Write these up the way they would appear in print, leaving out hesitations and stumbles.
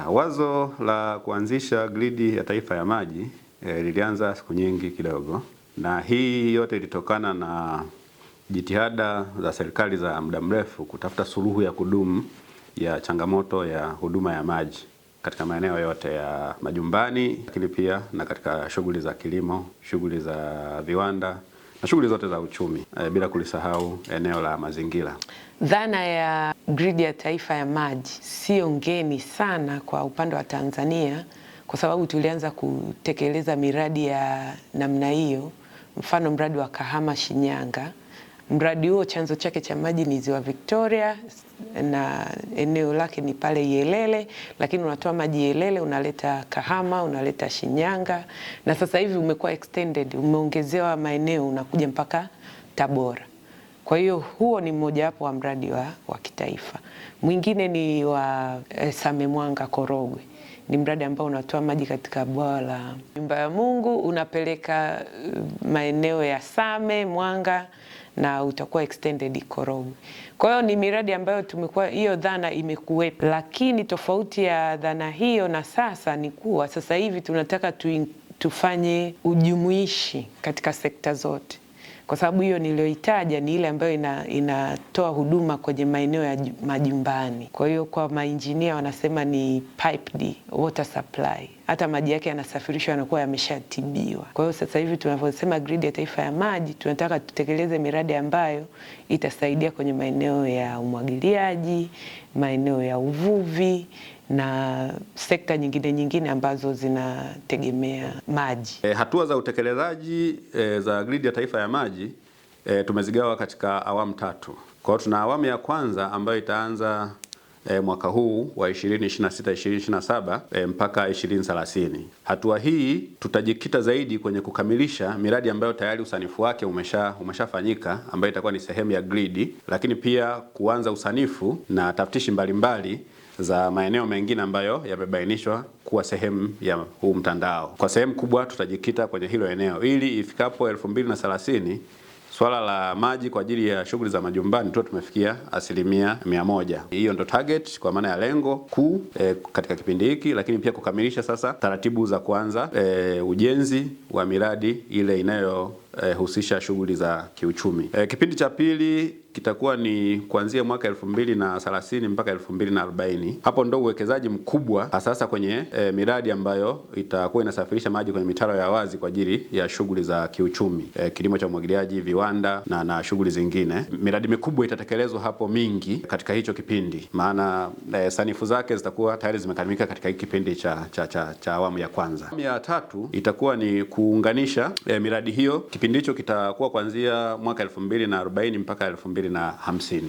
Wazo la kuanzisha gridi ya taifa ya maji lilianza siku nyingi kidogo, na hii yote ilitokana na jitihada za serikali za muda mrefu kutafuta suluhu ya kudumu ya changamoto ya huduma ya maji katika maeneo yote ya majumbani, lakini pia na katika shughuli za kilimo, shughuli za viwanda na shughuli zote za uchumi, bila kulisahau eneo la mazingira. Dhana ya gridi ya taifa ya maji sio ngeni sana kwa upande wa Tanzania, kwa sababu tulianza kutekeleza miradi ya namna hiyo. Mfano, mradi wa Kahama Shinyanga. Mradi huo chanzo chake cha maji ni Ziwa Victoria na eneo lake ni pale Yelele, lakini unatoa maji Yelele unaleta Kahama, unaleta Shinyanga, na sasa hivi umekuwa extended, umeongezewa maeneo, unakuja mpaka Tabora. Kwa hiyo huo ni mmoja wapo wa mradi wa kitaifa. Mwingine ni wa Same Mwanga Korogwe. Ni mradi ambao unatoa maji katika bwawa la Nyumba ya Mungu, unapeleka maeneo ya Same Mwanga na utakuwa extended Korogwe. Kwa hiyo ni miradi ambayo tumekuwa, hiyo dhana imekuwepo, lakini tofauti ya dhana hiyo na sasa ni kuwa sasa hivi tunataka tufanye ujumuishi katika sekta zote, kwa sababu hiyo niliyoitaja ni ile ambayo inatoa huduma kwenye maeneo ya majumbani. Kwa hiyo kwa mainjinia wanasema ni piped water supply, hata maji yake yanasafirishwa yanakuwa yameshatibiwa. Kwa hiyo sasa hivi tunavyosema gridi ya taifa ya maji, tunataka tutekeleze miradi ambayo itasaidia kwenye maeneo ya umwagiliaji, maeneo ya uvuvi na sekta nyingine ambazo zinategemea maji. Hatua za utekelezaji za gridi ya taifa ya maji tumezigawa katika awamu tatu. Kwa hiyo tuna awamu ya kwanza ambayo itaanza mwaka huu wa 2026-2027 mpaka 2030. Hatua hii tutajikita zaidi kwenye kukamilisha miradi ambayo tayari usanifu wake umeshafanyika, ambayo itakuwa ni sehemu ya gridi, lakini pia kuanza usanifu na taftishi mbalimbali za maeneo mengine ambayo yamebainishwa kuwa sehemu ya huu mtandao. Kwa sehemu kubwa tutajikita kwenye hilo eneo ili ifikapo 2030 swala la maji kwa ajili ya shughuli za majumbani tu tumefikia 100%. Hiyo ndo target kwa maana ya lengo kuu katika kipindi hiki, lakini pia kukamilisha sasa taratibu za kuanza ujenzi wa miradi ile inayohusisha shughuli za kiuchumi. Kipindi cha pili kitakuwa ni kuanzia mwaka 2030 mpaka 2040. Hapo ndo uwekezaji mkubwa sasa kwenye miradi ambayo itakuwa inasafirisha maji kwenye mitaro ya wazi kwa ajili ya shughuli za kiuchumi, kilimo cha umwagiliaji, viwanda na shughuli zingine. Miradi mikubwa itatekelezwa hapo mingi katika hicho kipindi, maana sanifu zake zitakuwa tayari zimekamilika katika hiki kipindi cha awamu ya kwanza. Awamu ya tatu itakuwa ni kuunganisha miradi hiyo. Kipindi hicho kitakuwa kuanzia mwaka 2040 mpaka 2050.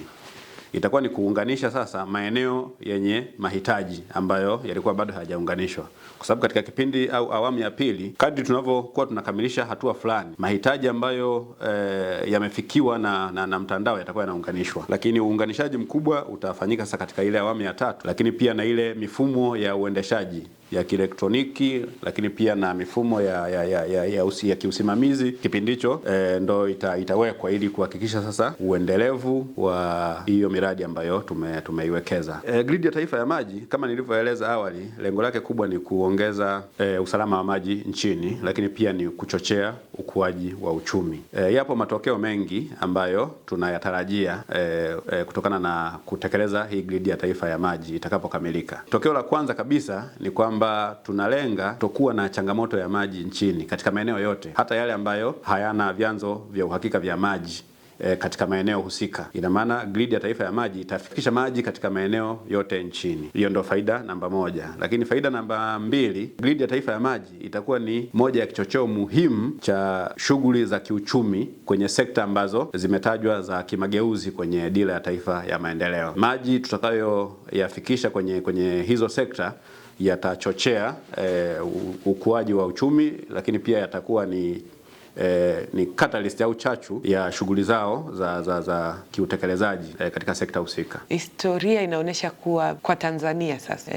Itakuwa ni kuunganisha sasa maeneo yenye mahitaji ambayo yalikuwa bado hayajaunganishwa, kwa sababu katika kipindi au awamu ya pili, kadri tunavyokuwa tunakamilisha hatua fulani, mahitaji ambayo yamefikiwa na mtandao yatakuwa yanaunganishwa, lakini uunganishaji mkubwa utafanyika sasa katika ile awamu ya tatu, lakini pia na ile mifumo ya uendeshaji ya kielektroniki, lakini pia na mifumo ya kiusimamizi. Kipindi hicho ndo itawekwa ili kuhakikisha sasa uendelevu wa hiyo miradi ambayo tumeiwekeza. Gridi ya taifa ya maji kama nilivyoeleza awali, lengo lake kubwa ni kuongeza usalama wa maji nchini, lakini pia ni kuchochea ukuaji wa uchumi. Yapo matokeo mengi ambayo tunayatarajia kutokana na kutekeleza hii gridi ya taifa ya maji itakapokamilika. Tokeo la kwanza kabisa ni kwamba tunalenga kutokuwa na changamoto ya maji nchini katika maeneo yote, hata yale ambayo hayana vyanzo vya uhakika vya maji katika maeneo husika. Ina maana gridi ya taifa ya maji itafikisha maji katika maeneo yote nchini. Hiyo ndio faida namba moja. Lakini faida namba mbili, gridi ya taifa ya maji itakuwa ni moja ya kichocheo muhimu cha shughuli za kiuchumi kwenye sekta ambazo zimetajwa za kimageuzi kwenye dira ya taifa ya maendeleo. Maji tutakayoyafikisha kwenye hizo sekta yatachochea ukuaji wa uchumi, lakini pia yatakuwa ni catalyst au chachu ya shughuli zao za kiutekelezaji katika sekta husika. Historia inaonyesha kuwa kwa Tanzania sasa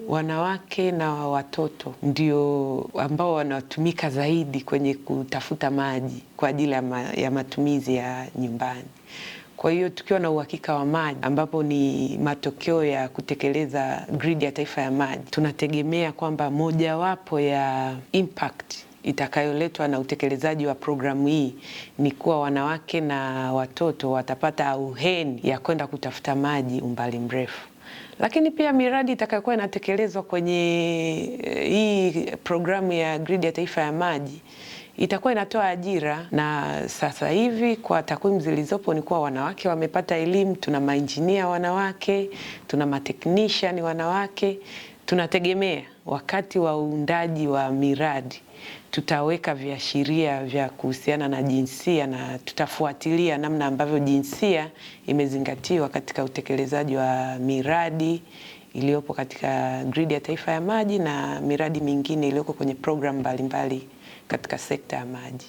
wanawake na watoto ndio ambao wanatumika zaidi kwenye kutafuta maji kwa ajili ya matumizi ya nyumbani. Kwa hiyo tukiwa na uhakika wa maji, ambapo ni matokeo ya kutekeleza gridi ya taifa ya maji, tunategemea kwamba mojawapo ya impact itakayoletwa na utekelezaji wa programu hii ni kuwa wanawake na watoto watapata auheni ya kwenda kutafuta maji umbali mrefu. Lakini pia miradi itakayokuwa inatekelezwa kwenye hii programu ya gridi ya taifa ya maji itakuwa inatoa ajira, na sasa hivi kwa takwimu zilizopo ni kuwa wanawake wamepata elimu. Tuna mainjinia wanawake, tuna matechnician wanawake. Tunategemea wakati wa uundaji wa miradi tutaweka viashiria vya kuhusiana na jinsia, na tutafuatilia namna ambavyo jinsia imezingatiwa katika utekelezaji wa miradi iliyopo katika gridi ya taifa ya maji na miradi mingine iliyoko kwenye programu mbalimbali katika sekta ya maji.